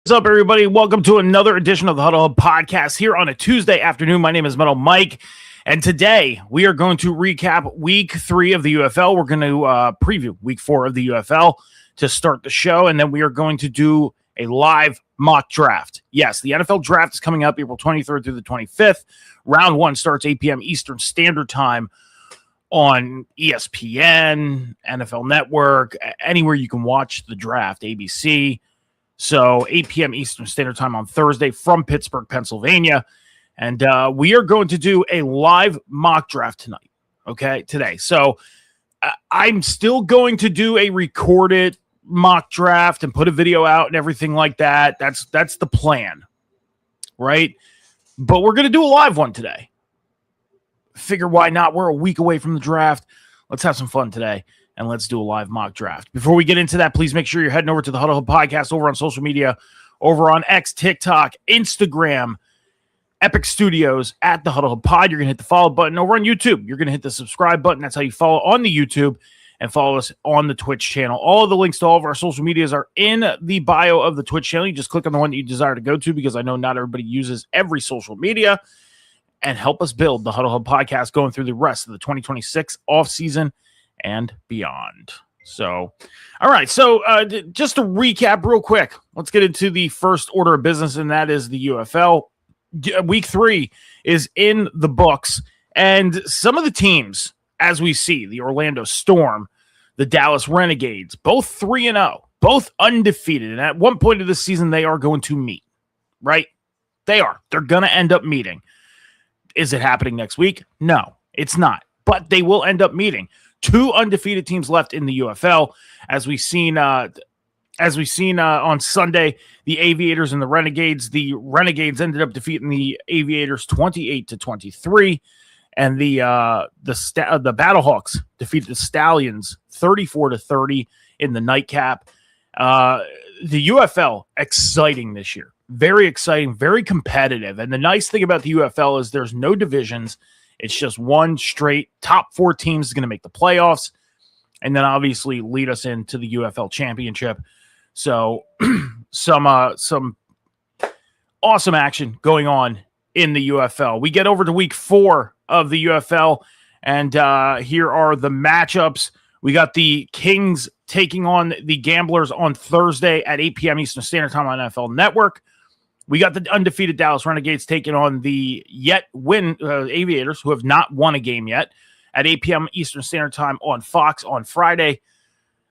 What's up, everybody? Welcome to another edition of the Huddle Hub Podcast here on a Tuesday afternoon. My name is Metal Mike, and today we are going to recap Week 3 of the UFL. We're going to preview Week 4 of the UFL to start the show, and then we are going to do a live mock draft. Yes, the NFL draft is coming up April 23rd through the 25th. Round 1 starts 8 p.m. Eastern Standard Time on ESPN, NFL Network, anywhere you can watch the draft, ABC. So 8 p.m. Eastern Standard Time on Thursday from Pittsburgh, Pennsylvania. And we are going to do a live mock draft today. So I'm still going to do a recorded mock draft and put a video out and everything like that. That's the plan, right? But we're going to do a live one today. Figure why not? We're a week away from the draft. Let's have some fun today. And let's do a live mock draft. Before we get into that, please make sure you're heading over to the Huddle Hub Podcast over on social media, over on X, TikTok, Instagram, Epic Studios, at the Huddle Hub Pod. You're going to hit the follow button. Over on YouTube, you're going to hit the subscribe button. That's how you follow on the YouTube and follow us on the Twitch channel. All of the links to all of our social medias are in the bio of the Twitch channel. You just click on the one that you desire to go to because I know not everybody uses every social media. And help us build the Huddle Hub Podcast going through the rest of the 2026 offseason and beyond. So, all right. So just to recap real quick, let's get into the first order of business, and that is the UFL. Week 3 is in the books, and some of the teams, as we see, the Orlando Storm, the Dallas Renegades, both 3-0, both undefeated. And at one point of the season, they are going to meet, right? They are. They're going to end up meeting. Is it happening next week? No, it's not. But they will end up meeting. 2 undefeated teams left in the UFL, as we've seen on Sunday. The Aviators and the Renegades. The Renegades ended up defeating the Aviators 28-23, and the Battlehawks defeated the Stallions 34-30 in the nightcap. The UFL exciting this year, very exciting, very competitive, and the nice thing about the UFL is there's no divisions. It's just one straight top 4 teams is going to make the playoffs and then obviously lead us into the UFL championship. So some awesome action going on in the UFL. We get over to week 4 of the UFL, and here are the matchups. We got the Kings taking on the Gamblers on Thursday at 8 p.m. Eastern Standard Time on NFL Network. We got the undefeated Dallas Renegades taking on the Aviators, who have not won a game yet, at 8 p.m. Eastern Standard Time on Fox on Friday.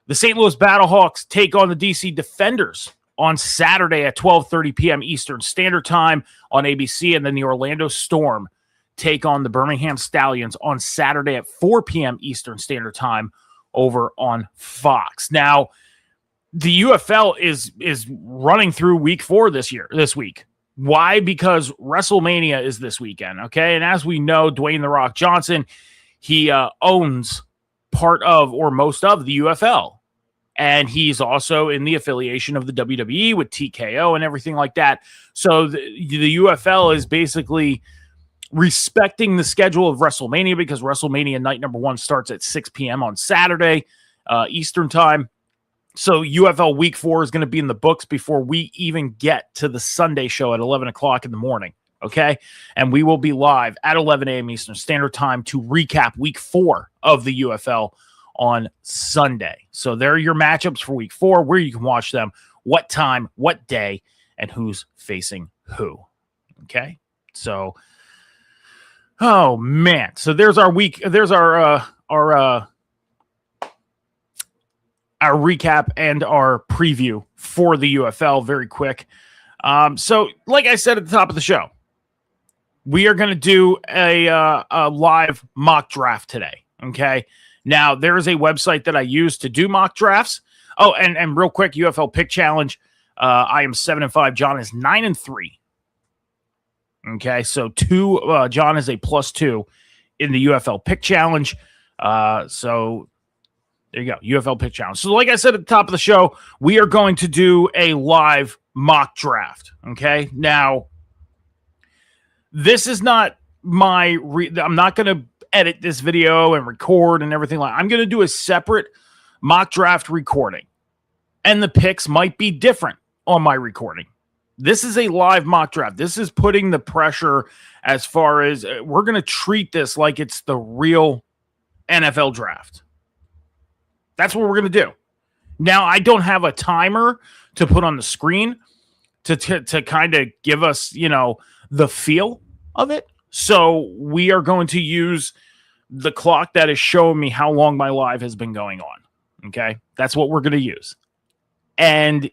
The St. Louis Battlehawks take on the DC Defenders on Saturday at 12:30 p.m. Eastern Standard Time on ABC, and then the Orlando Storm take on the Birmingham Stallions on Saturday at 4 p.m. Eastern Standard Time over on Fox. Now, the UFL is running through week 4 this week. Why? Because WrestleMania is this weekend, okay? And as we know, Dwayne "The Rock" Johnson, he owns part of or most of the UFL. And he's also in the affiliation of the WWE with TKO and everything like that. So the UFL is basically respecting the schedule of WrestleMania because WrestleMania night number 1 starts at 6 p.m. on Saturday, Eastern Time. So UFL Week 4 is going to be in the books before we even get to the Sunday show at 11 o'clock in the morning, okay? And we will be live at 11 a.m. Eastern Standard Time to recap Week 4 of the UFL on Sunday. So there are your matchups for Week 4, where you can watch them, what time, what day, and who's facing who, okay? So, oh, man. So there's our week. There's our recap and our preview for the UFL very quick. So like I said at the top of the show, we are going to do a live mock draft today. Okay. Now there is a website that I use to do mock drafts. Oh, and real quick, UFL pick challenge. I am 7-5. John is 9-3. Okay. So John is a +2 in the UFL pick challenge. So there you go, UFL pick challenge. So like I said at the top of the show, we are going to do a live mock draft, okay? Now, this is not I'm not going to edit this video and record and everything I'm going to do a separate mock draft recording. And the picks might be different on my recording, This is a live mock draft. This is putting the pressure as far as we're going to treat this like it's the real NFL draft. That's what we're going to do. Now, I don't have a timer to put on the screen to kind of give us, the feel of it. So we are going to use the clock that is showing me how long my live has been going on. Okay? That's what we're going to use. And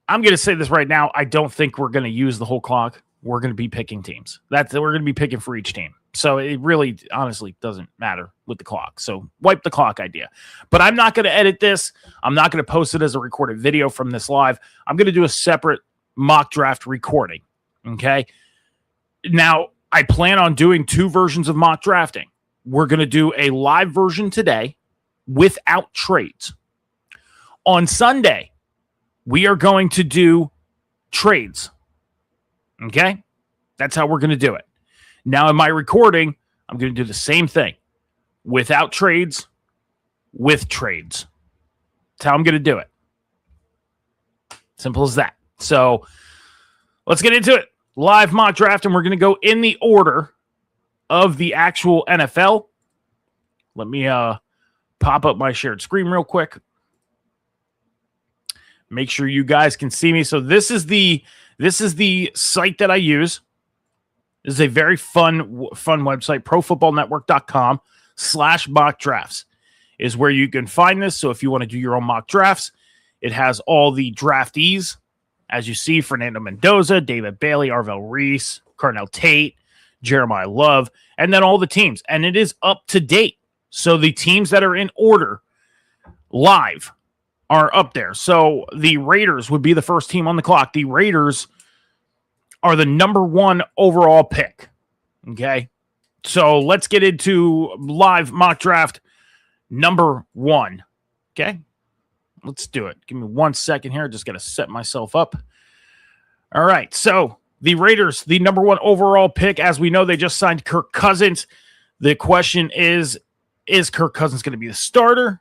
I'm going to say this right now. I don't think we're going to use the whole clock. We're going to be picking teams. We're going to be picking for each team. So it really, honestly, doesn't matter with the clock. So wipe the clock idea. But I'm not going to edit this. I'm not going to post it as a recorded video from this live. I'm going to do a separate mock draft recording. Okay? Now, I plan on doing 2 versions of mock drafting. We're going to do a live version today without trades. On Sunday, we are going to do trades. Okay? That's how we're going to do it. Now, in my recording, I'm going to do the same thing. Without trades, with trades. That's how I'm going to do it. Simple as that. So, let's get into it. Live mock draft, and we're going to go in the order of the actual NFL. Let me pop up my shared screen real quick. Make sure you guys can see me. So this is the site that I use. This is a very fun website. ProFootballNetwork.com/mock drafts is where you can find this. So if you want to do your own mock drafts, it has all the draftees. As you see, Fernando Mendoza, David Bailey, Arvell Reese, Carnell Tate, Jeremiah Love, and then all the teams. And it is up to date. So the teams that are in order live are up there. So the Raiders would be the first team on the clock. The Raiders are the number 1 overall pick. Okay? So let's get into live mock draft number 1. Okay? Let's do it. Give me 1 second here. Just got to set myself up. All right. So the Raiders, the number 1 overall pick. As we know, they just signed Kirk Cousins. The question is Kirk Cousins going to be the starter,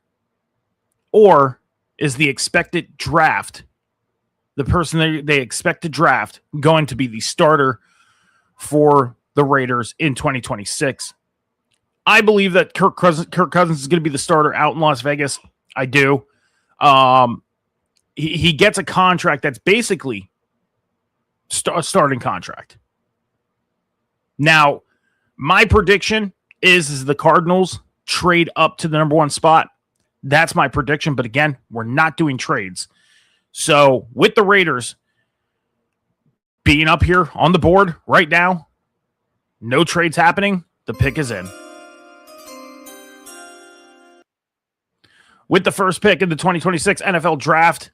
or is the expected draft, the person they expect to draft, going to be the starter for the Raiders in 2026? I believe that Kirk Cousins is going to be the starter out in Las Vegas. I do. He gets a contract that's basically a starting contract. Now, my prediction is the Cardinals trade up to the number 1 spot. That's my prediction. But again, we're not doing trades. So with the Raiders being up here on the board right now, no trades happening. The pick is in. With the first pick in the 2026 NFL draft,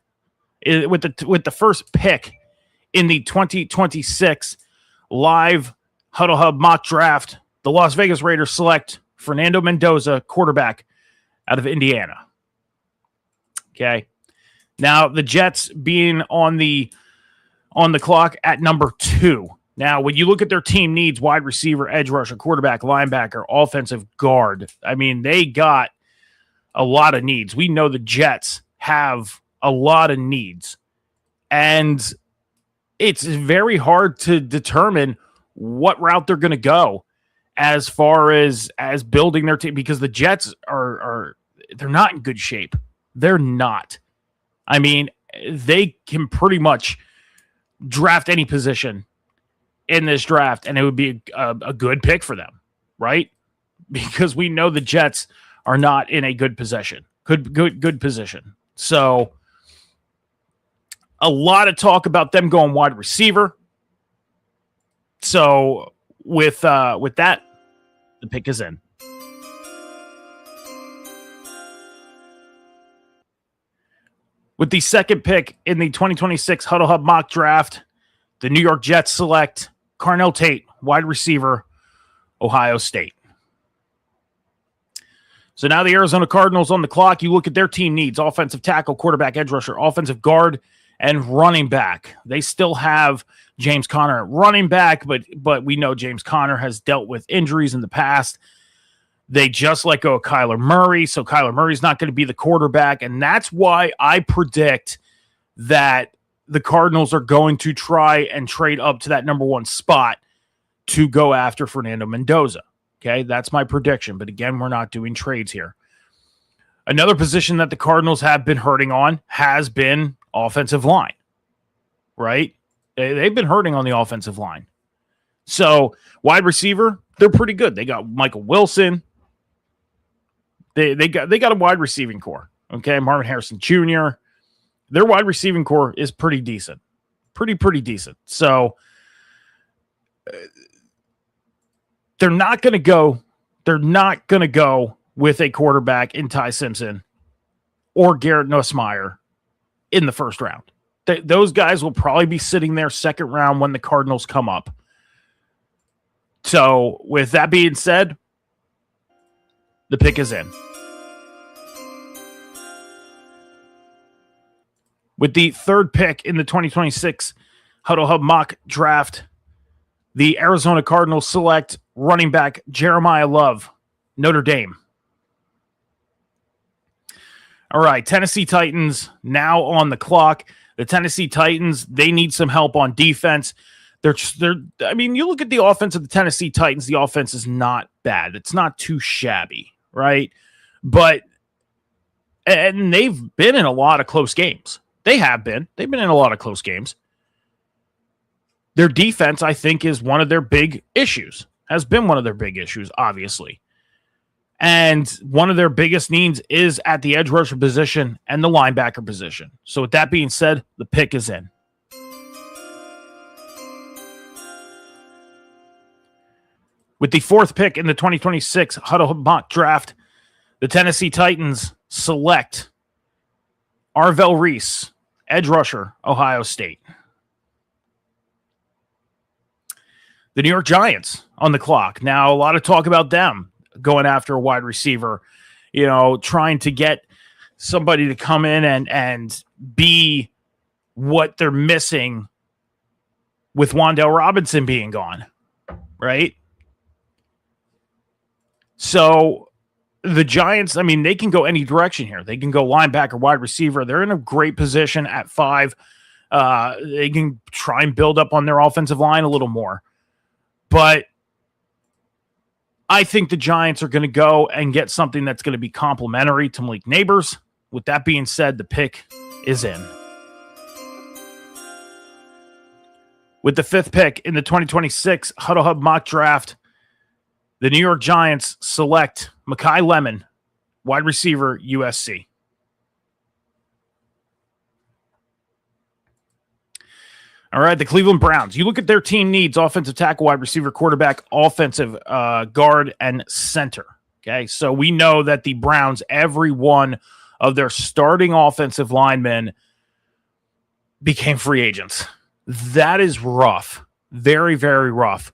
with the first pick in the 2026 live Huddle Hub mock draft, the Las Vegas Raiders select Fernando Mendoza, quarterback out of Indiana. Okay. Now, the Jets being on the clock at number 2. Now, when you look at their team needs, wide receiver, edge rusher, quarterback, linebacker, offensive guard, I mean, they got a lot of needs. We know the Jets have a lot of needs. And it's very hard to determine what route they're going to go as far as building their team, because the Jets they're not in good shape. They're not. I mean, they can pretty much draft any position in this draft, and it would be a good pick for them, right? Because we know the Jets are not in a good position. Good position. So a lot of talk about them going wide receiver. So with that, the pick is in. With the second pick in the 2026 Huddle Hub mock draft, the New York Jets select Carnell Tate, wide receiver, Ohio State. So now the Arizona Cardinals on the clock. You look at their team needs: offensive tackle, quarterback, edge rusher, offensive guard, and running back. They still have James Conner at running back, but we know James Conner has dealt with injuries in the past. They just let go of Kyler Murray, so Kyler Murray's not going to be the quarterback, and that's why I predict that the Cardinals are going to try and trade up to that number 1 spot to go after Fernando Mendoza. Okay, that's my prediction. But again, we're not doing trades here. Another position that the Cardinals have been hurting on has been offensive line, right? They've been hurting on the offensive line. So wide receiver, they're pretty good. They got Michael Wilson. They got a wide receiving core. Okay, Marvin Harrison Jr. Their wide receiving core is pretty decent. Pretty decent. So they're not going to go with a quarterback in Ty Simpson or Garrett Nussmeier in the first round. Those guys will probably be sitting there second round when the Cardinals come up. So with that being said, the pick is in. With the third pick in the 2026 Huddle Hub mock draft, the Arizona Cardinals select running back Jeremiah Love, Notre Dame. All right, Tennessee Titans now on the clock. The Tennessee Titans, they need some help on defense. I mean, you look at the offense of the Tennessee Titans, the offense is not bad. It's not too shabby, right? And they've been in a lot of close games. They've been in a lot of close games. Their defense, I think, is one of their big issues. Has been one of their big issues, obviously. And one of their biggest needs is at the edge rusher position and the linebacker position. So with that being said, the pick is in. With the fourth pick in the 2026 Huddle Hub mock draft, the Tennessee Titans select Arvell Reese, edge rusher, Ohio State. The New York Giants on the clock. Now, a lot of talk about them going after a wide receiver, trying to get somebody to come in and be what they're missing with Wan'Dale Robinson being gone, right? So the Giants, I mean, they can go any direction here. They can go linebacker, wide receiver. They're in a great position at 5. They can try and build up on their offensive line a little more. But I think the Giants are going to go and get something that's going to be complementary to Malik Neighbors. With that being said, the pick is in. With the fifth pick in the 2026 Huddle Hub mock draft, the New York Giants select Mekhi Lemon, wide receiver, USC. All right, the Cleveland Browns. You look at their team needs: offensive tackle, wide receiver, quarterback, offensive guard, and center. Okay, so we know that the Browns, every one of their starting offensive linemen became free agents. That is rough. Very, very rough.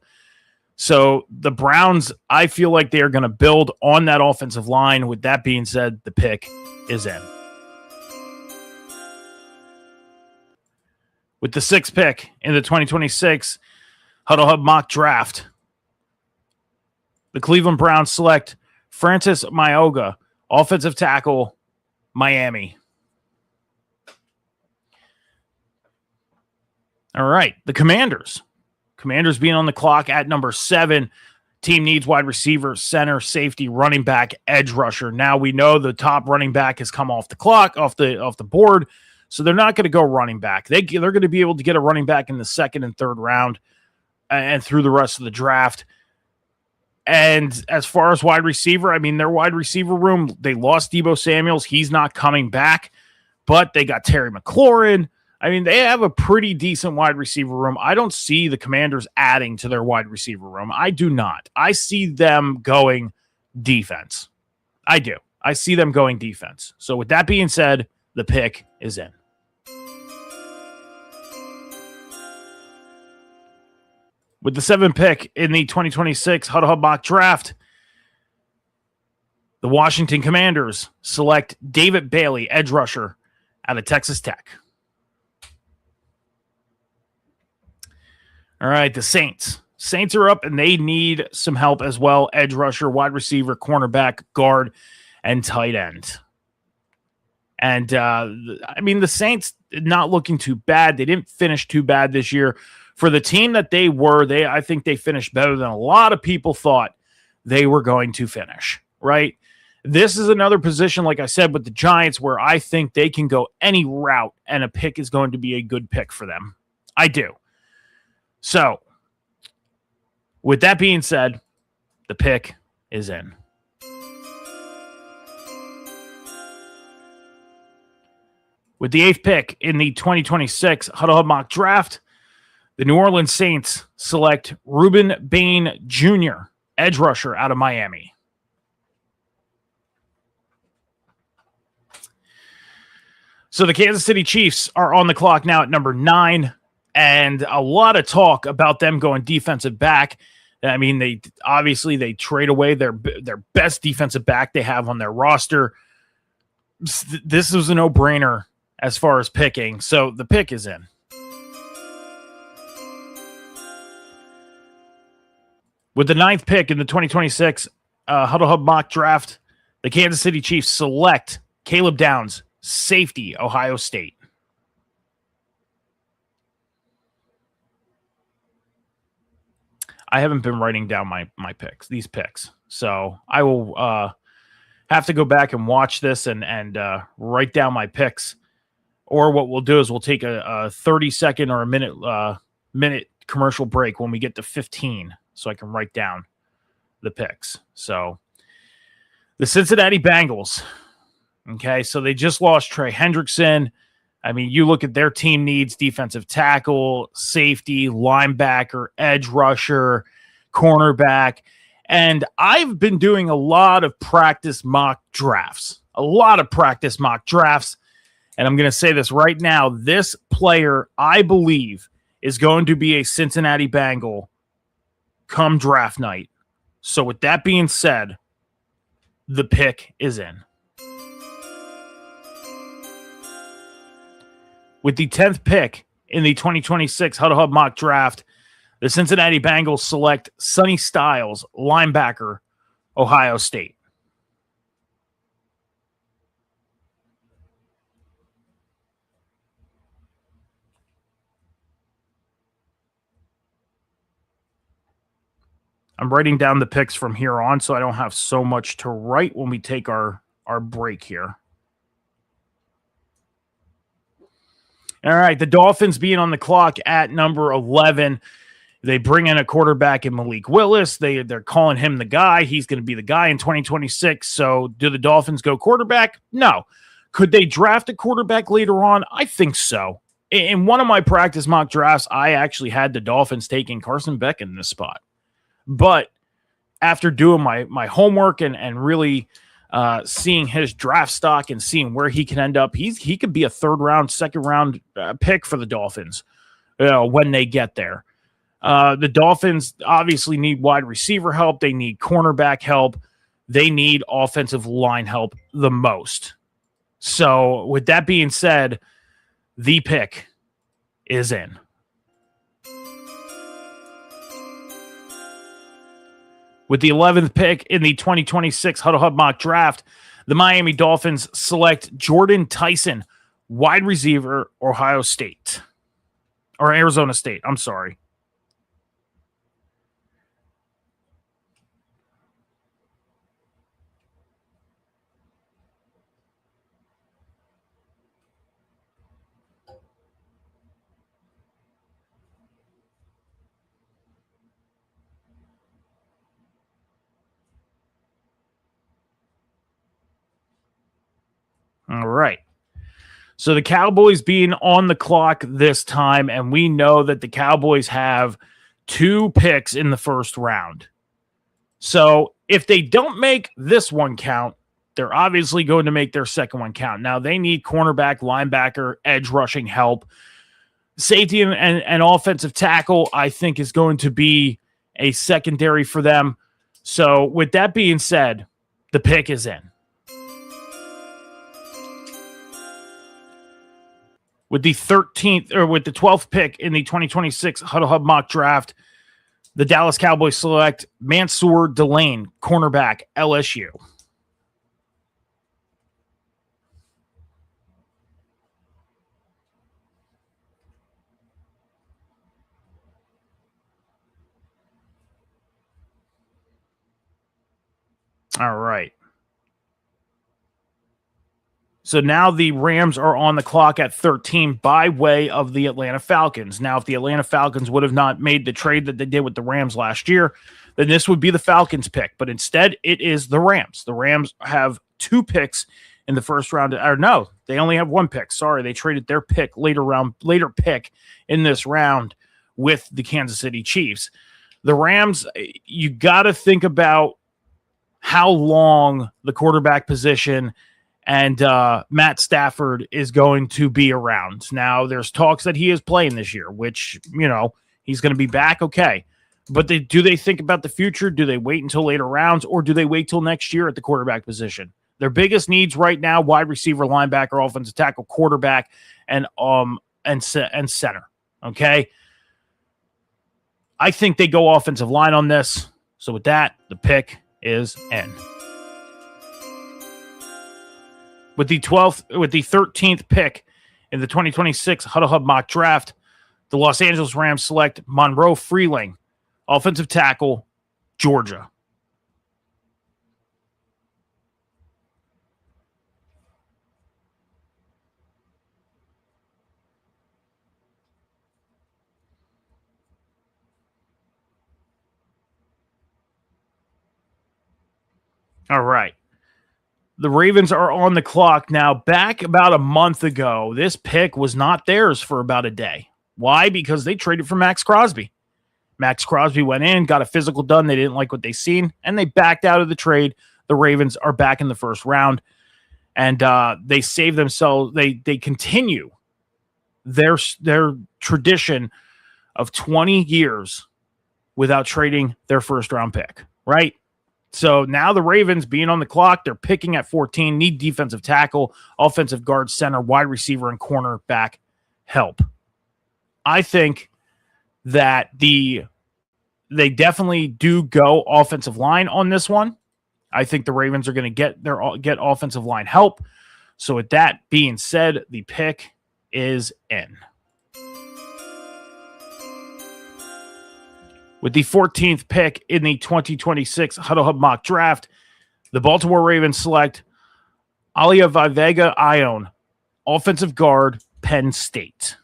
So the Browns, I feel like they are going to build on that offensive line. With that being said, the pick is in. With the sixth pick in the 2026 Huddle Hub mock draft, the Cleveland Browns select Francis Maioga, offensive tackle, Miami. All right, the Commanders. Commanders being on the clock at number 7. Team needs wide receiver, center, safety, running back, edge rusher. Now we know the top running back has come off the clock, off the board. So they're not going to go running back. They're going to be able to get a running back in the second and third round and through the rest of the draft. And as far as wide receiver, I mean, their wide receiver room, they lost Deebo Samuels. He's not coming back, but they got Terry McLaurin. I mean, they have a pretty decent wide receiver room. I don't see the Commanders adding to their wide receiver room. I do not. I see them going defense. I do. I see them going defense. So with that being said, the pick is in. With the 7th pick in the 2026 Huddle Hub mock draft, the Washington Commanders select David Bailey, edge rusher, out of Texas Tech. All right, the Saints. Saints are up, and they need some help as well. Edge rusher, wide receiver, cornerback, guard, and tight end. And, I mean, the Saints, not looking too bad. They didn't finish too bad this year. For the team that they were, I think they finished better than a lot of people thought they were going to finish, right? This is another position, like I said, with the Giants, where I think they can go any route and a pick is going to be a good pick for them. I do. So, with that being said, the pick is in. With the 8th pick in the 2026 Huddle Hub Mock Draft, the New Orleans Saints select Ruben Bain Jr., edge rusher out of Miami. So the Kansas City Chiefs are on the clock now at number 9, and a lot of talk about them going defensive back. I mean, they trade away their best defensive back they have on their roster. This was a no-brainer as far as picking, so the pick is in. With the 9th pick in the 2026 Huddle Hub Mock Draft, the Kansas City Chiefs select Caleb Downs, safety, Ohio State. I haven't been writing down my picks, these picks, so I will have to go back and watch this and write down my picks. Or what we'll do is we'll take a 30-second or a minute commercial break when we get to 15, so I can write down the picks. So the Cincinnati Bengals. Okay, so they just lost Trey Hendrickson. I mean, you look at their team needs: defensive tackle, safety, linebacker, edge rusher, cornerback. And I've been doing a lot of practice mock drafts. And I'm going to say this right now. This player, I believe, is going to be a Cincinnati Bengal come draft night. So with that being said, the pick is in. With the 10th pick in the 2026 Huddle Hub Mock Draft, the Cincinnati Bengals select Sonny Styles, linebacker, Ohio State. I'm writing down the picks from here on so I don't have so much to write when we take our break here. All right, the Dolphins being on the clock at number 11. They bring in a quarterback in Malik Willis. They're calling him the guy. He's going to be the guy in 2026. So do the Dolphins go quarterback? No. Could they draft a quarterback later on? I think so. In one of my practice mock drafts, I actually had the Dolphins taking Carson Beck in this spot. But after doing my homework and really seeing his draft stock and seeing where he can end up, he could be a third round, second round pick for the Dolphins when they get there. The Dolphins obviously need wide receiver help. They need cornerback help. They need offensive line help the most. So with that being said, the pick is in. With the 11th pick in the 2026 Huddle Hub Mock Draft, the Miami Dolphins select Jordan Tyson, wide receiver, Ohio State. Or Arizona State, I'm sorry. All right. So the Cowboys being on the clock this time, and we know that the Cowboys have 2 picks in the first round. So if they don't make this one count, they're obviously going to make their second one count. Now, they need cornerback, linebacker, edge rushing help. Safety and offensive tackle, I think, is going to be a secondary for them. So with that being said, the pick is in. With the 12th pick in the 2026 Huddle Hub Mock Draft, the Dallas Cowboys select Mansour Delane, cornerback, LSU. All right. So now the Rams are on the clock at 13 by way of the Atlanta Falcons. Now, if the Atlanta Falcons would have not made the trade that they did with the Rams last year, then this would be the Falcons pick. But instead, it is the Rams. The Rams have 2 picks in the first round. Or no, they only have 1 pick. Sorry, they traded their later pick in this round with the Kansas City Chiefs. The Rams, you got to think about how long the quarterback position and Matt Stafford is going to be around. Now, there's talks that he is playing this year, which, he's going to be back, okay. But do they think about the future? Do they wait until later rounds, or do they wait till next year at the quarterback position? Their biggest needs right now: wide receiver, linebacker, offensive tackle, quarterback, and center. Okay, I think they go offensive line on this. So with that, the pick is in. With the 13th pick in the 2026 Huddle Hub mock draft, the Los Angeles Rams select Monroe Freeling, offensive tackle, Georgia. All right. The Ravens are on the clock now. Back about a month ago, this pick was not theirs for about a day. Why? Because they traded for Max Crosby. Max Crosby went in, got a physical done. They didn't like what they seen, and they backed out of the trade. The Ravens are back in the first round, and they save themselves. They continue their tradition of 20 years without trading their first-round pick, right? So now the Ravens, being on the clock, they're picking at 14, need defensive tackle, offensive guard, center, wide receiver, and cornerback help. I think that they definitely do go offensive line on this one. I think the Ravens are going to get offensive line help. So with that being said, the pick is in. With the 14th pick in the 2026 Huddle Hub mock draft, the Baltimore Ravens select Aliavivega Ione, offensive guard, Penn State.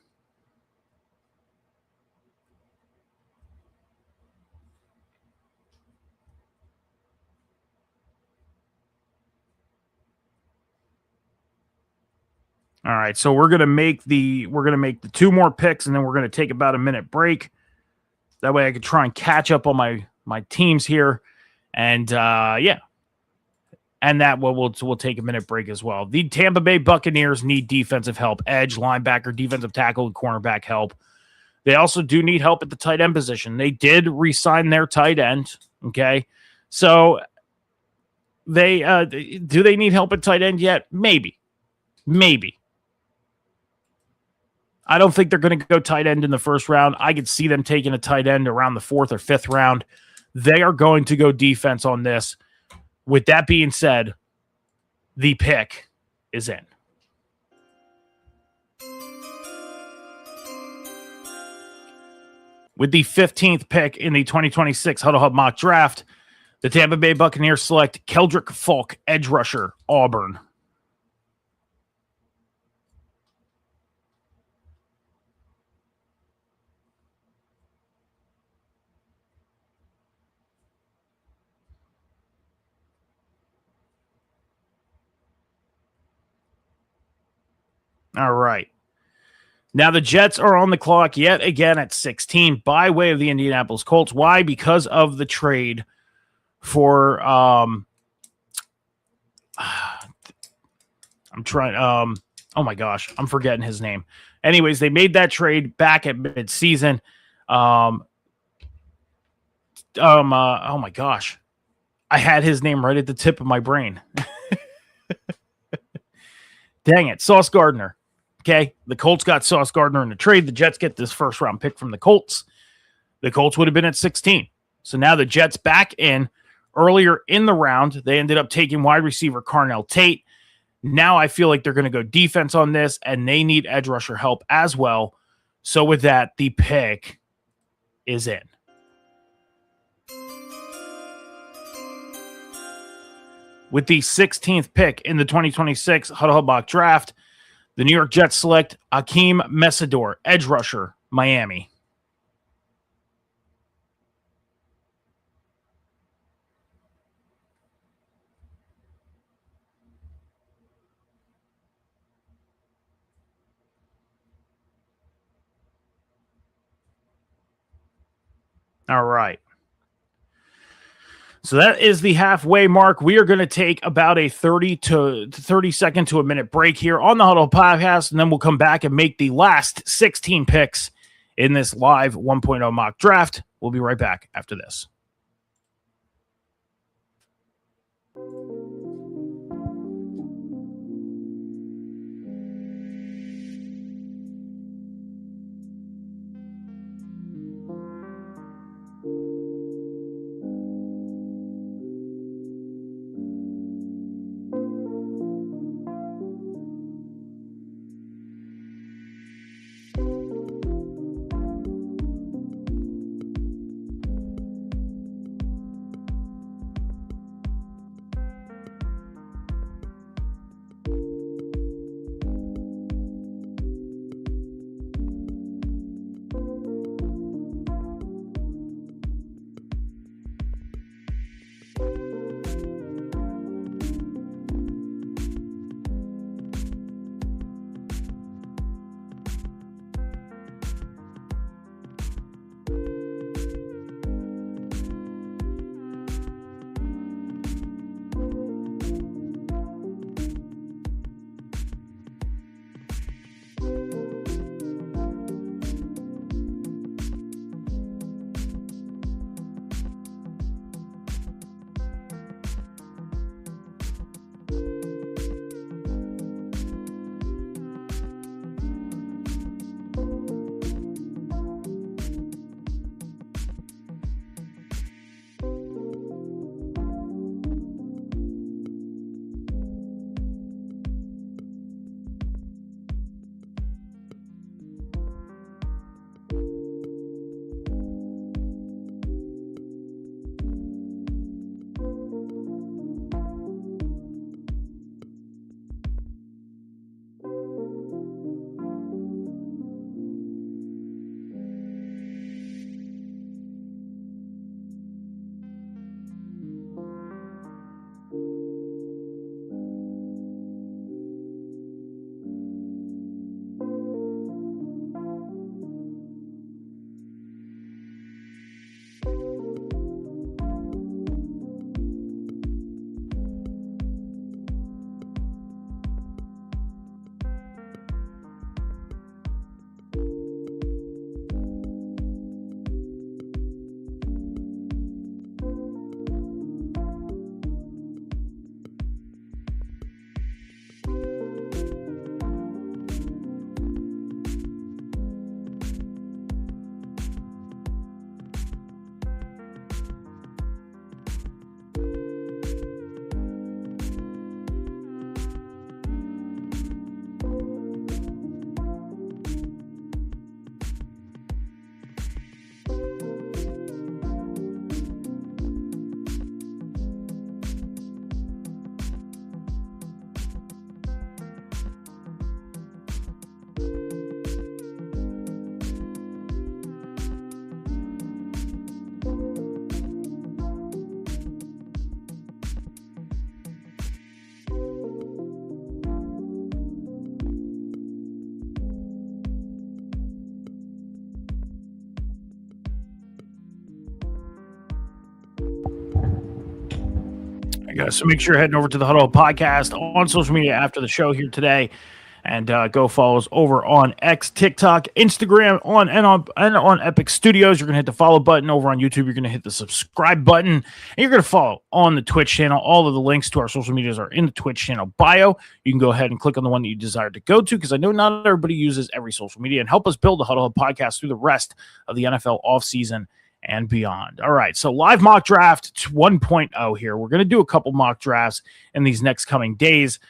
All right, so we're gonna make the 2 more picks, and then we're gonna take about a minute break. That way I could try and catch up on my teams here. And and that we'll take a minute break as well. The Tampa Bay Buccaneers need defensive help: edge, linebacker, defensive tackle, and cornerback help. They also do need help at the tight end position. They did re-sign their tight end. Okay, so they do they need help at tight end yet? Maybe. I don't think they're going to go tight end in the first round. I could see them taking a tight end around the 4th or 5th round. They are going to go defense on this. With that being said, the pick is in. With the 15th pick in the 2026 Huddle Hub mock draft, the Tampa Bay Buccaneers select Keldrick Falk, edge rusher, Auburn. All right. Now the Jets are on the clock yet again at 16 by way of the Indianapolis Colts. Why? Because of the trade for I'm trying oh my gosh, I'm forgetting his name. Anyways, they made that trade back at midseason. Oh my gosh. I had his name right at the tip of my brain. Dang it, Sauce Gardner. Okay, the Colts got Sauce Gardner in the trade. The Jets get this first-round pick from the Colts. The Colts would have been at 16. So now the Jets back in. Earlier in the round, they ended up taking wide receiver Carnell Tate. Now I feel like they're going to go defense on this, and they need edge rusher help as well. So with that, the pick is in. With the 16th pick in the 2026 Huddle Hub Mock Draft, the New York Jets select Akeem Mesidor, edge rusher, Miami. All right. So that is the halfway mark. We are going to take about a 30 second to a minute break here on the Huddle Podcast, and then we'll come back and make the last 16 picks in this live 1.0 mock draft. We'll be right back after this. So make sure you're heading over to the Huddle Podcast on social media after the show here today, and go follow us over on X, TikTok, Instagram, on Epic Studios. You're gonna hit the follow button over on YouTube. You're gonna hit the subscribe button, and you're gonna follow on the Twitch channel. All of the links to our social medias are in the Twitch channel bio. You can go ahead and click on the one that you desire to go to, because I know not everybody uses every social media, and help us build the Huddle Podcast through the rest of the NFL offseason and beyond. All right, so live mock draft 1.0 here. We're going to do a couple mock drafts in these next coming days.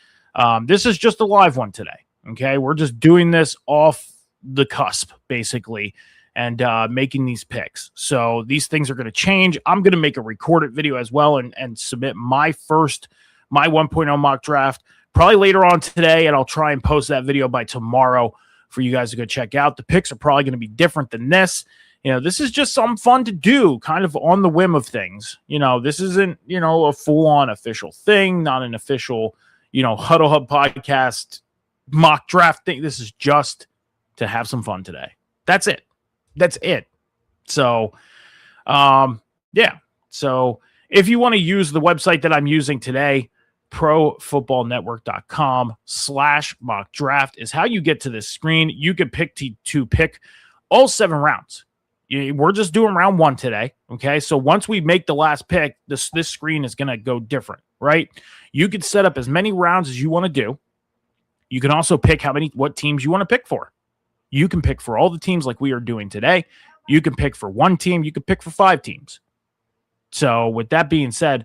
This is just a live one today, okay? We're just doing this off the cusp, basically, and making these picks. So these things are going to change. I'm going to make a recorded video as well and submit my first my 1.0 mock draft probably later on today, and I'll try and post that video by tomorrow for you guys to go check out. The picks are probably going to be different than this. This is just something fun to do, kind of on the whim of things. This isn't, a full-on official thing, not an official, Huddle Hub podcast mock draft thing. This is just to have some fun today. That's it. So, yeah. So if you want to use the website that I'm using today, profootballnetwork.com/mock draft is how you get to this screen. You can pick to pick all 7 rounds. We're just doing round 1 today. Okay. So once we make the last pick, this screen is going to go different, right? You can set up as many rounds as you want to do. You can also pick what teams you want to pick for. You can pick for all the teams like we are doing today. You can pick for 1 team. You can pick for 5 teams. So with that being said,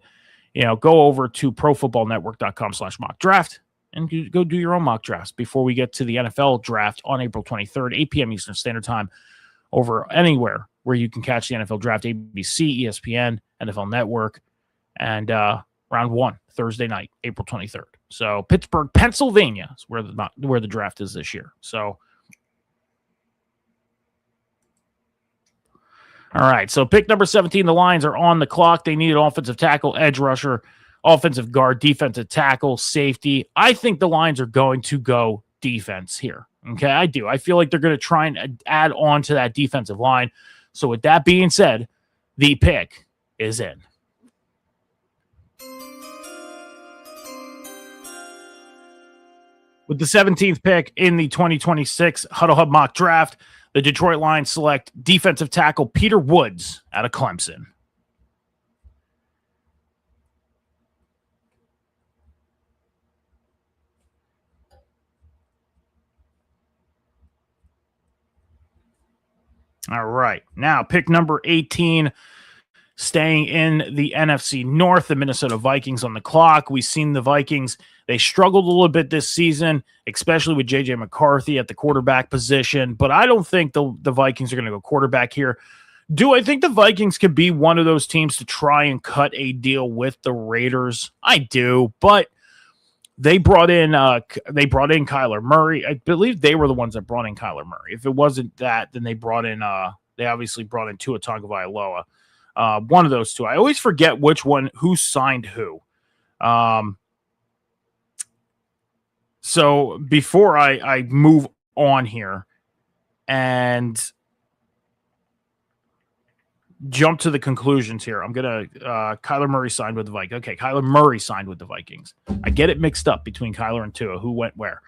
go over to profootballnetwork.com/mock draft and go do your own mock drafts before we get to the NFL draft on April 23rd, 8 p.m. Eastern Standard Time, over anywhere where you can catch the NFL draft, ABC, ESPN, NFL Network, and round 1, Thursday night, April 23rd. So Pittsburgh, Pennsylvania is where the draft is this year. So, all right. So pick number 17, the Lions are on the clock. They need an offensive tackle, edge rusher, offensive guard, defensive tackle, safety. I think the Lions are going to go defense here. Okay, I do. I feel like they're going to try and add on to that defensive line. So with that being said, the pick is in. With the 17th pick in the 2026 Huddle Hub mock draft, the Detroit Lions select defensive tackle Peter Woods out of Clemson. All right. Now, pick number 18, staying in the NFC North, the Minnesota Vikings on the clock. We've seen the Vikings. They struggled a little bit this season, especially with J.J. McCarthy at the quarterback position. But I don't think the Vikings are going to go quarterback here. Do I think the Vikings could be one of those teams to try and cut a deal with the Raiders? I do, but they brought in Kyler Murray. I believe they were the ones that brought in Kyler Murray. If it wasn't that, then they obviously brought in Tua Tagovailoa. One of those two. I always forget who signed who. So before I move on here and jump to the conclusions here, I'm going to Kyler Murray signed with the Vikings. Okay, Kyler Murray signed with the Vikings. I get it mixed up between Kyler and Tua, who went where.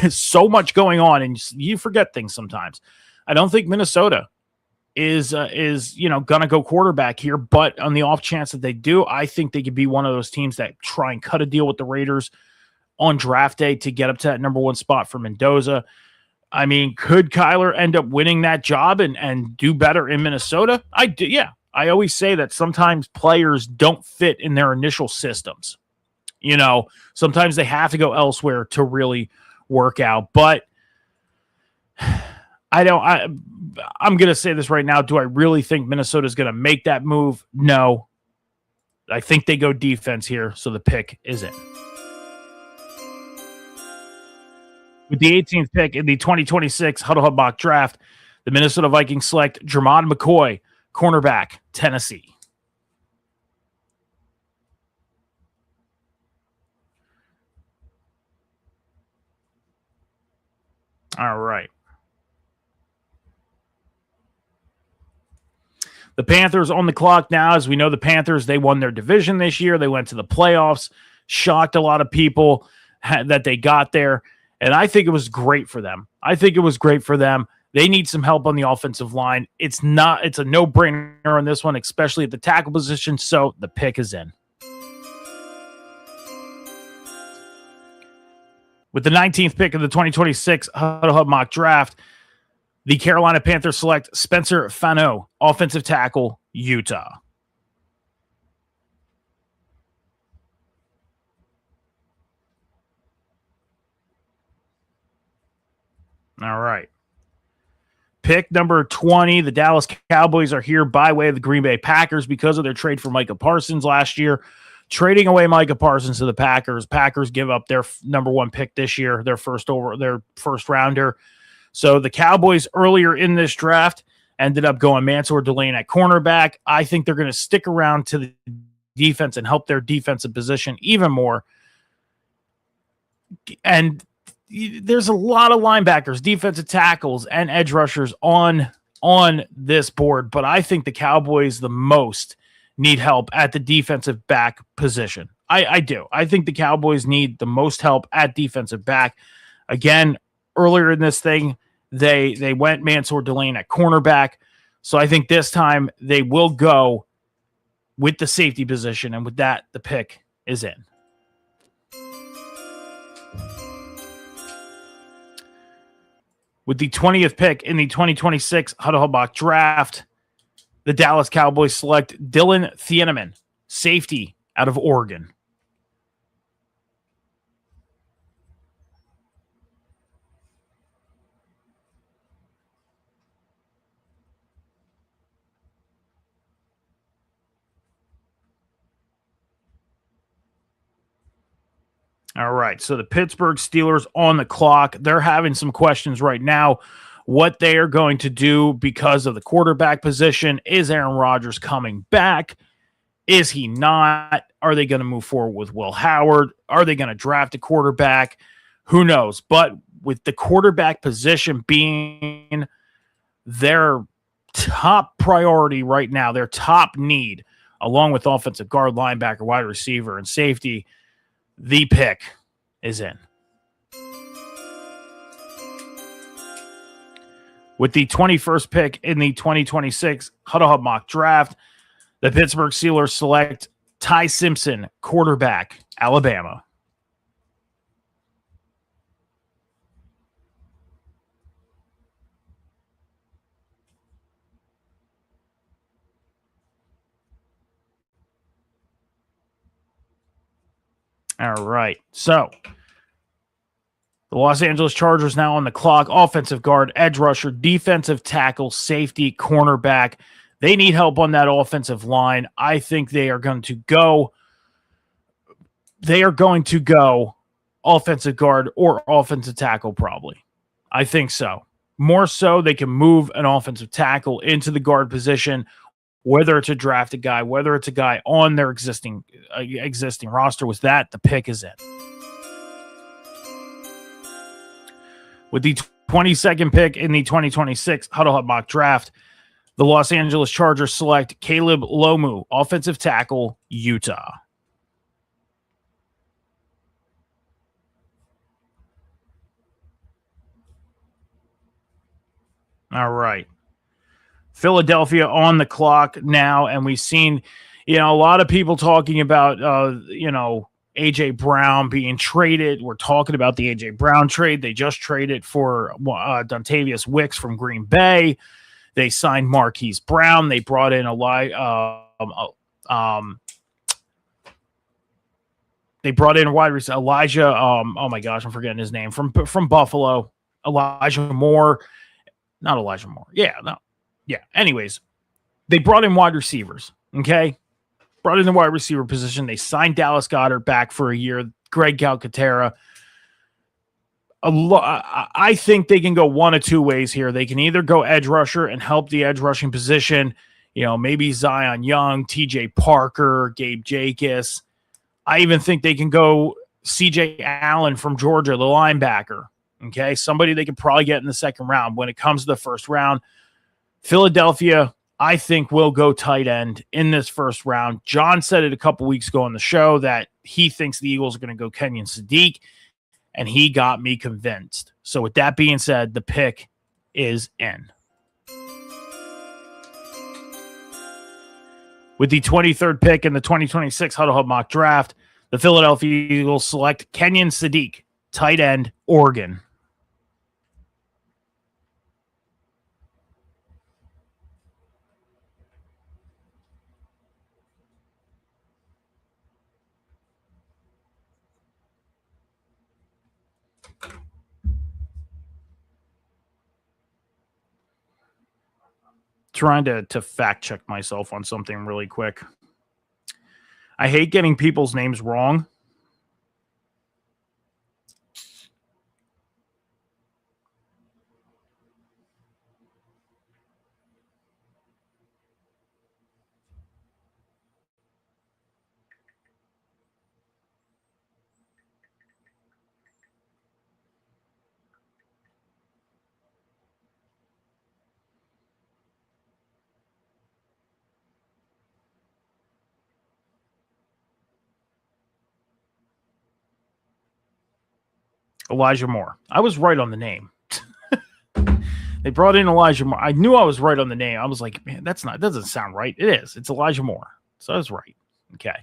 So much going on, and you forget things sometimes. I don't think Minnesota is gonna go quarterback here, but on the off chance that they do, I think they could be one of those teams that try and cut a deal with the Raiders on draft day to get up to that number 1 spot for Mendoza. I mean, could Kyler end up winning that job and do better in Minnesota? I do, yeah. I always say that sometimes players don't fit in their initial systems. Sometimes they have to go elsewhere to really work out, but I'm going to say this right now. Do I really think Minnesota's going to make that move? No. I think they go defense here, so the pick is in. With the 18th pick in the 2026 Huddle Hub mock draft, the Minnesota Vikings select Jermon McCoy, cornerback, Tennessee. All right. The Panthers on the clock now. As we know, the Panthers, they won their division this year. They went to the playoffs, shocked a lot of people that they got there. And I think it was great for them. They need some help on the offensive line. It's a no-brainer on this one, especially at the tackle position. So the pick is in. With the 19th pick of the 2026 Huddle Hub mock draft, the Carolina Panthers select Spencer Fano, offensive tackle, Utah. All right. Pick number 20, the Dallas Cowboys are here by way of the Green Bay Packers because of their trade for Micah Parsons last year. trading away Micah Parsons to the Packers. Packers give up their number one pick this year, their first rounder. So the Cowboys earlier in this draft ended up going Mansour Delane at cornerback. I think they're going to stick around to the defense and help their defensive position even more. And there's a lot of linebackers, defensive tackles, and edge rushers on this board, but I think the Cowboys the most need help at the defensive back position. I do. I think the Cowboys need the most help at defensive back. Again, earlier in this thing, they went Mansour Delane at cornerback. So I think this time they will go with the safety position, and with that, the pick is in. With the 20th pick in the 2026 Huddle Mock Draft, the Dallas Cowboys select Dylan Thieneman, safety out of Oregon. All right, so the Pittsburgh Steelers on the clock. They're having some questions right now. What they are going to do because of the quarterback position. Is Aaron Rodgers coming back? Is he not? Are they going to move forward with Will Howard? Are they going to draft a quarterback? Who knows? But with the quarterback position being their top priority right now, their top need, along with offensive guard, linebacker, wide receiver, and safety, the pick is in. With the 21st pick in the 2026 Huddle Hub Mock Draft, the Pittsburgh Steelers select Ty Simpson, quarterback, Alabama. All right, so the Los Angeles Chargers now on the clock. Offensive guard, edge rusher, defensive tackle, safety, cornerback. They need help on that offensive line. I think they are going to go offensive guard or offensive tackle probably. I think so. More so, they can move an offensive tackle into the guard position, whether it's a drafted guy, whether it's a guy on their existing roster. Was that the pick is in. With the 22nd pick in the 2026 Huddle Hub Mock Draft, the Los Angeles Chargers select Caleb Lomu, offensive tackle, Utah. All right. Philadelphia on the clock now, and we've seen, a lot of people talking about, A.J. Brown being traded. We're talking about the A.J. Brown trade. They just traded for Dontavius Wicks from Green Bay. They signed Marquise Brown. They brought in they brought in wide receiver Elijah. Oh my gosh, I'm forgetting his name from Buffalo. Elijah Moore, not Elijah Moore. Yeah, no, yeah. Anyways, they brought in wide receivers. Okay, brought in the wide receiver position. They signed Dallas Goedert back for a year. Greg Calcaterra. I think they can go one of two ways here. They can either go edge rusher and help the edge rushing position, maybe Zion Young, TJ Parker, Gabe Jacobs. I even think they can go CJ Allen from Georgia, the linebacker. Okay, somebody they could probably get in the second round. When it comes to the first round, Philadelphia, I think, will go tight end in this first round. John said it a couple weeks ago on the show that he thinks the Eagles are going to go Kenyon Sadiq, and he got me convinced. So with that being said, the pick is in. With the 23rd pick in the 2026 Huddle Hub Mock Draft, the Philadelphia Eagles select Kenyon Sadiq, tight end, Oregon. Trying to fact check myself on something really quick. I hate getting people's names wrong. Elijah Moore. I was right on the name. They brought in Elijah Moore. I knew I was right on the name. I was like, man, that doesn't sound right. It is. It's Elijah Moore. So I was right. Okay.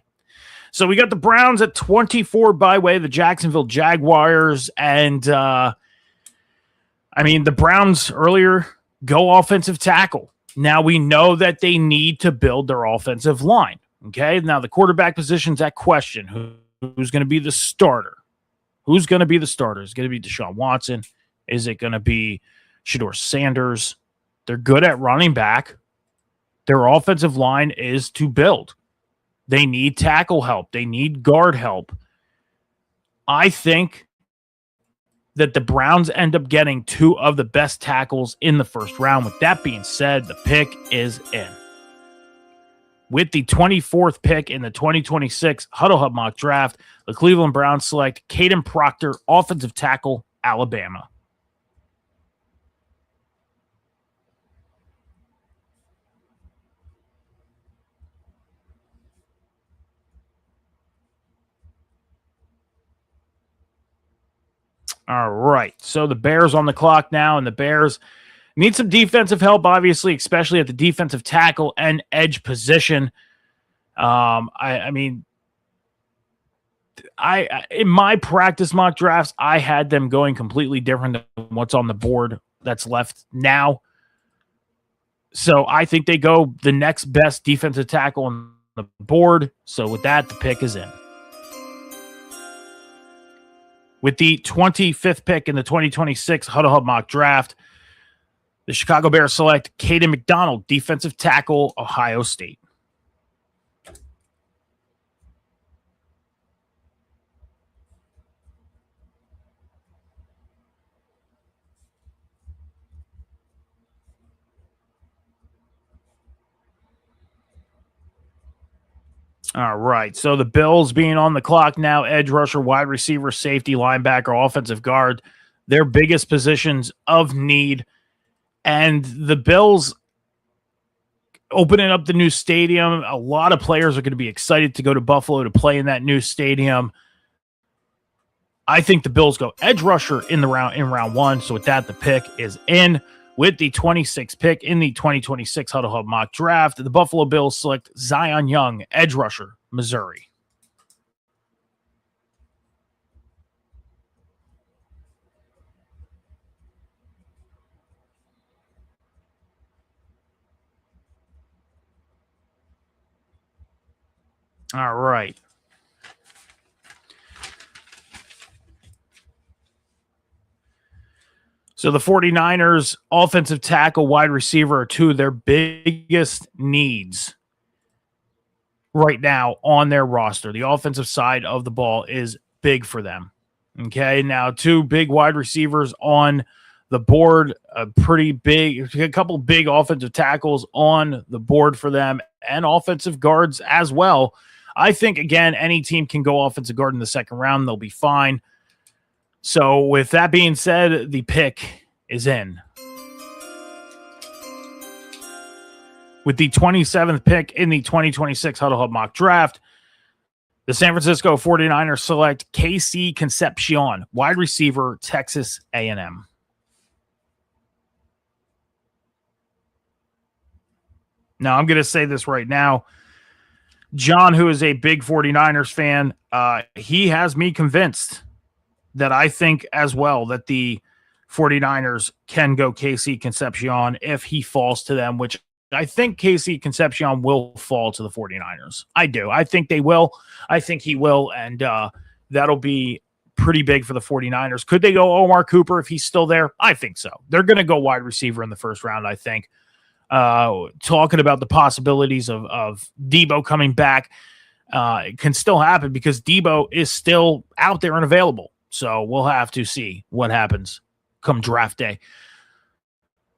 So we got the Browns at 24 by way of the Jacksonville Jaguars. And, the Browns earlier go offensive tackle. Now we know that they need to build their offensive line. Okay. Now the quarterback position's at question. Who's going to be the starter? Who's going to be the starter? Is it going to be Deshaun Watson? Is it going to be Shedeur Sanders? They're good at running back. Their offensive line is to build. They need tackle help. They need guard help. I think that the Browns end up getting two of the best tackles in the first round. With that being said, the pick is in. With the 24th pick in the 2026 Huddle Hub mock draft, the Cleveland Browns select Caden Proctor, offensive tackle, Alabama. All right, so the Bears on the clock now, and the Bears need some defensive help, obviously, especially at the defensive tackle and edge position. In my practice mock drafts, I had them going completely different than what's on the board that's left now. So I think they go the next best defensive tackle on the board. So with that, the pick is in. With the 25th pick in the 2026 Huddle Hub mock draft, the Chicago Bears select Caden McDonald, defensive tackle, Ohio State. All right, so the Bills being on the clock now, edge rusher, wide receiver, safety, linebacker, offensive guard, their biggest positions of need. And the Bills opening up the new stadium, a lot of players are going to be excited to go to Buffalo to play in that new stadium. I think the Bills go edge rusher in round one. So with that, the pick is in. With the 26th pick in the 2026 Huddle Hub mock draft, the Buffalo Bills select Zion Young, edge rusher, Missouri. All right. So the 49ers, offensive tackle, wide receiver are two of their biggest needs right now on their roster. The offensive side of the ball is big for them. Okay, now two big wide receivers on the board, a couple big offensive tackles on the board for them, and offensive guards as well. I think, again, any team can go offensive guard in the second round. They'll be fine. So with that being said, the pick is in. With the 27th pick in the 2026 Huddle Hub mock draft, the San Francisco 49ers select KC Concepcion, wide receiver, Texas A&M. Now, I'm going to say this right now. John, who is a big 49ers fan, he has me convinced that I think as well that the 49ers can go KC Concepcion if he falls to them, which I think KC Concepcion will fall to the 49ers. I do. I think they will. I think he will, and that'll be pretty big for the 49ers. Could they go Omar Cooper if he's still there? I think so. They're going to go wide receiver in the first round, I think. Talking about the possibilities of Debo coming back. It can still happen because Debo is still out there and available. So we'll have to see what happens come draft day.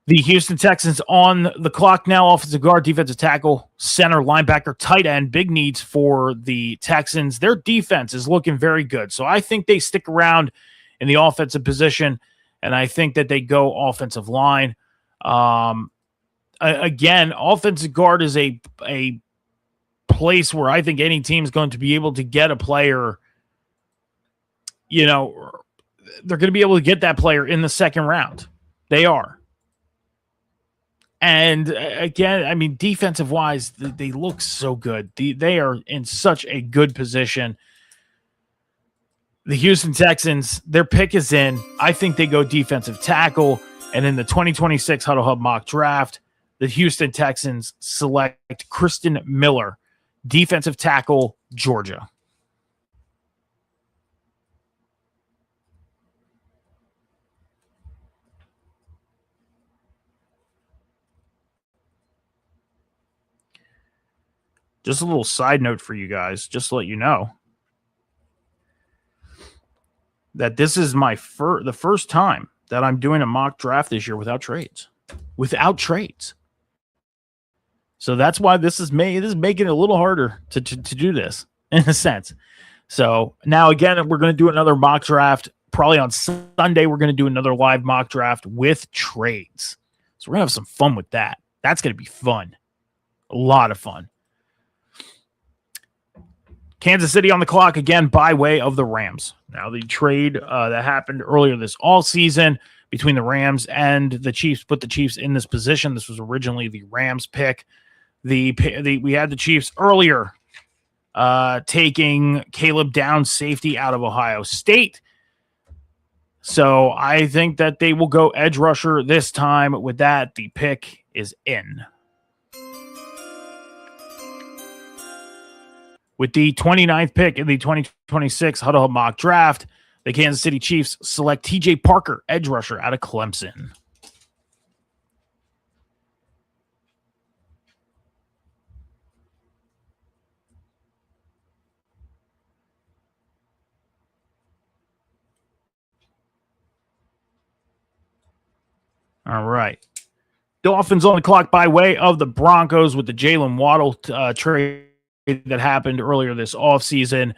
The Houston Texans on the clock now. Offensive guard, defensive tackle, center, linebacker, tight end. Big needs for the Texans. Their defense is looking very good. So I think they stick around in the offensive position, and I think that they go offensive line. Again, offensive guard is a place where I think any team is going to be able to get a player, they're going to be able to get that player in the second round. They are. And again, I mean, defensive-wise, they look so good. They are in such a good position. The Houston Texans, their pick is in. I think they go defensive tackle. And in the 2026 Huddle Hub mock draft, the Houston Texans select Kristen Miller, defensive tackle, Georgia. Just a little side note for you guys, just to let you know that this is the first time that I'm doing a mock draft this year without trades. So that's why this is making it a little harder to do this in a sense. So now again, we're going to do another mock draft. Probably on Sunday, we're going to do another live mock draft with trades. So we're going to have some fun with that. That's going to be fun. A lot of fun. Kansas City on the clock again by way of the Rams. Now the trade that happened earlier this all season between the Rams and the Chiefs put the Chiefs in this position. This was originally the Rams pick. We had the Chiefs earlier taking Caleb Downs, safety out of Ohio State. So I think that they will go edge rusher this time. With that, the pick is in. With the 29th pick in the 2026 Huddle Hub mock draft, the Kansas City Chiefs select T.J. Parker, edge rusher out of Clemson. All right. Dolphins on the clock by way of the Broncos with the Jalen Waddle trade that happened earlier this offseason.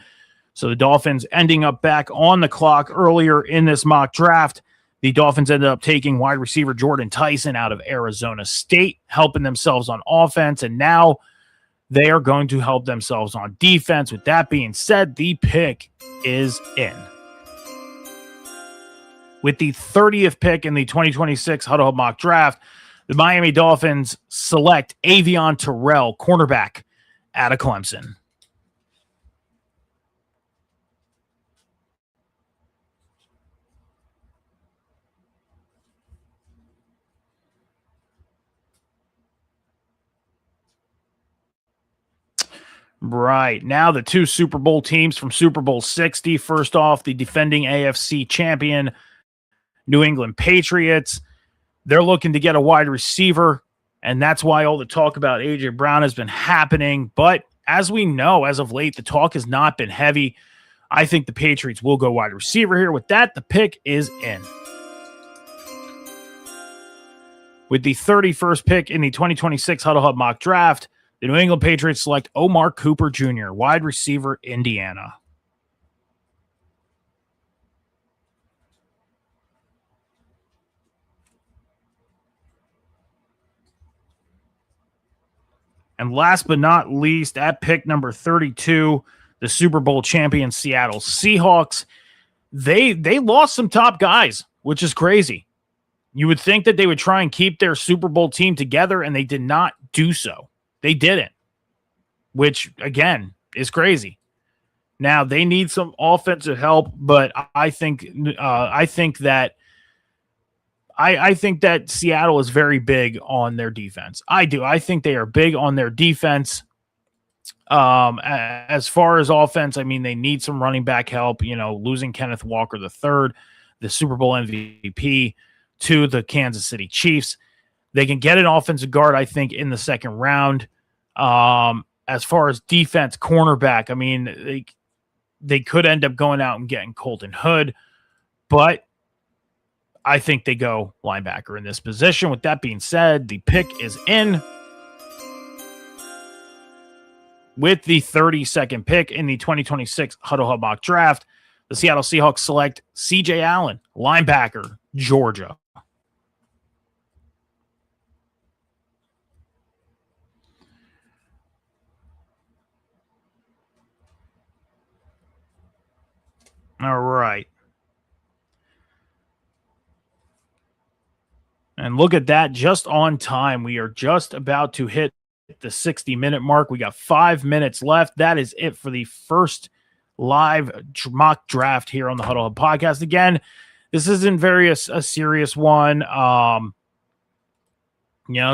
So the Dolphins ending up back on the clock earlier in this mock draft. The Dolphins ended up taking wide receiver Jordan Tyson out of Arizona State, helping themselves on offense, and now they are going to help themselves on defense. With that being said, the pick is in. With the 30th pick in the 2026 Huddle Hub mock draft, the Miami Dolphins select Avion Terrell, cornerback out of Clemson. Right. Now the two Super Bowl teams from Super Bowl 60. First off, the defending AFC champion, New England Patriots. They're looking to get a wide receiver, and that's why all the talk about A.J. Brown has been happening. But as we know, as of late, the talk has not been heavy. I think the Patriots will go wide receiver here. With that, the pick is in. With the 31st pick in the 2026 Huddle Hub mock draft, the New England Patriots select Omar Cooper Jr., wide receiver, Indiana. And last but not least, at pick number 32, the Super Bowl champion Seattle Seahawks. They lost some top guys, which is crazy. You would think that they would try and keep their Super Bowl team together, and they did not do so. They didn't, which, again, is crazy. Now, they need some offensive help, but I think that Seattle is very big on their defense. I do. I think they are big on their defense. As far as offense, I mean, they need some running back help. Losing Kenneth Walker III, the Super Bowl MVP, to the Kansas City Chiefs. They can get an offensive guard, I think, in the second round. as far as defense, cornerback, I mean, they could end up going out and getting Colton Hood, but I think they go linebacker in this position. With that being said, the pick is in. With the 32nd pick in the 2026 Huddle Hub Mock Draft, the Seattle Seahawks select C.J. Allen, linebacker, Georgia. All right. And look at that, just on time. We are just about to hit the 60-minute mark. We got 5 minutes left. That is it for the first live mock draft here on the Huddle Hub podcast. Again, this isn't a serious one.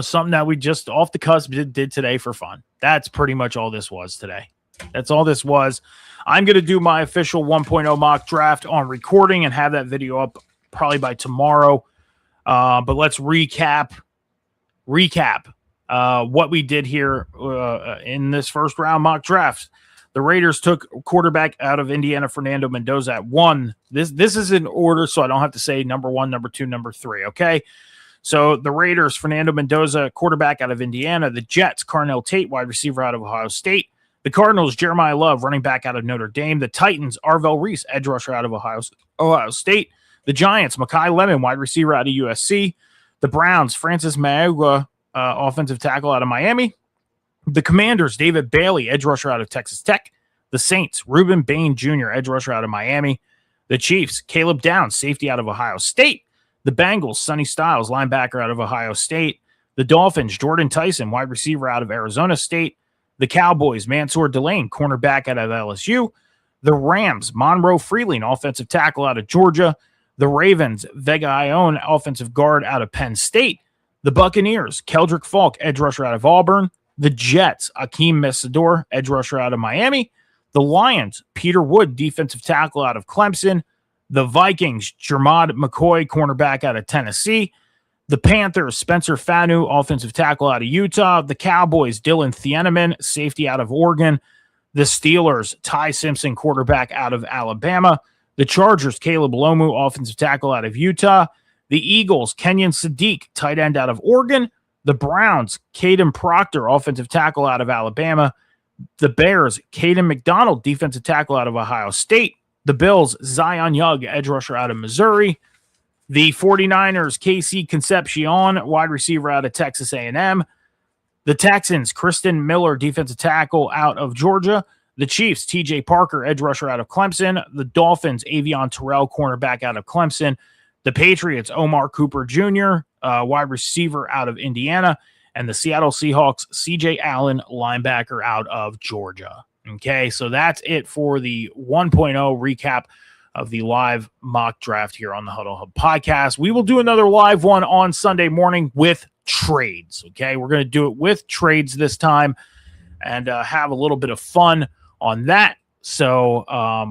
Something that we just off the cusp did today for fun. That's pretty much all this was today. That's all this was. I'm going to do my official 1.0 mock draft on recording and have that video up probably by tomorrow. But let's recap what we did here in this first round mock draft. The Raiders took quarterback out of Indiana, Fernando Mendoza at 1. This is in order, so I don't have to say number 1, number 2, number 3, okay? So the Raiders, Fernando Mendoza, quarterback out of Indiana. The Jets, Carnell Tate, wide receiver out of Ohio State. The Cardinals, Jeremiah Love, running back out of Notre Dame. The Titans, Arvell Reese, edge rusher out of Ohio State. The Giants, Mekhi Lemon, wide receiver out of USC. The Browns, Francis Mauigoa, offensive tackle out of Miami. The Commanders, David Bailey, edge rusher out of Texas Tech. The Saints, Reuben Bain Jr., edge rusher out of Miami. The Chiefs, Caleb Downs, safety out of Ohio State. The Bengals, Sonny Styles, linebacker out of Ohio State. The Dolphins, Jordan Tyson, wide receiver out of Arizona State. The Cowboys, Mansour Delane, cornerback out of LSU. The Rams, Monroe Freeling, offensive tackle out of Georgia. The Ravens, Vega Ione, offensive guard out of Penn State. The Buccaneers, Keldrick Falk, edge rusher out of Auburn. The Jets, Akeem Mesidor, edge rusher out of Miami. The Lions, Peter Wood, defensive tackle out of Clemson. The Vikings, Jermod McCoy, cornerback out of Tennessee. The Panthers, Spencer Fanu, offensive tackle out of Utah. The Cowboys, Dylan Thieneman, safety out of Oregon. The Steelers, Ty Simpson, quarterback out of Alabama. The Chargers, Caleb Lomu, offensive tackle out of Utah. The Eagles, Kenyon Sadiq, tight end out of Oregon. The Browns, Caden Proctor, offensive tackle out of Alabama. The Bears, Caden McDonald, defensive tackle out of Ohio State. The Bills, Zion Young, edge rusher out of Missouri. The 49ers, Casey Concepcion, wide receiver out of Texas A&M. The Texans, Kristen Miller, defensive tackle out of Georgia. The Chiefs, TJ Parker, edge rusher out of Clemson. The Dolphins, Avion Terrell, cornerback out of Clemson. The Patriots, Omar Cooper Jr., wide receiver out of Indiana. And the Seattle Seahawks, C.J. Allen, linebacker out of Georgia. Okay, so that's it for the 1.0 recap of the live mock draft here on the Huddle Hub podcast. We will do another live one on Sunday morning with trades. Okay, we're going to do it with trades this time and have a little bit of fun on that. So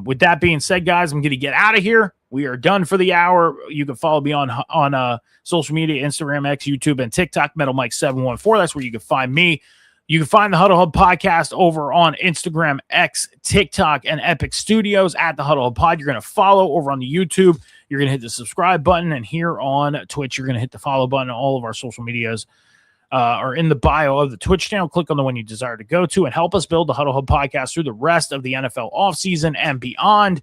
with that being said, guys, I'm going to get out of here. We are done for the hour. You can follow me on social media, Instagram, X, YouTube, and TikTok, Metal Mike 714. That's where you can find me. You can find the Huddle Hub podcast over on Instagram, X, TikTok, and Epic Studios at the Huddle Hub Pod. You're going to follow over on the YouTube. You're going to hit the subscribe button. And here on Twitch, you're going to hit the follow button. All of our social medias are in the bio of the Twitch channel. Click on the one you desire to go to and help us build the Huddle Hub podcast through the rest of the NFL offseason and beyond.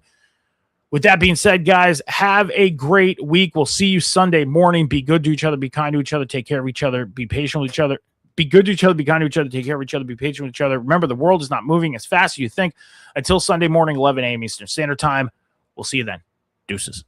With that being said, guys, have a great week. We'll see you Sunday morning. Be good to each other. Be kind to each other. Take care of each other. Be patient with each other. Be good to each other. Be kind to each other. Take care of each other. Be patient with each other. Remember, the world is not moving as fast as you think. Until Sunday morning, 11 a.m. Eastern Standard Time. We'll see you then. Deuces.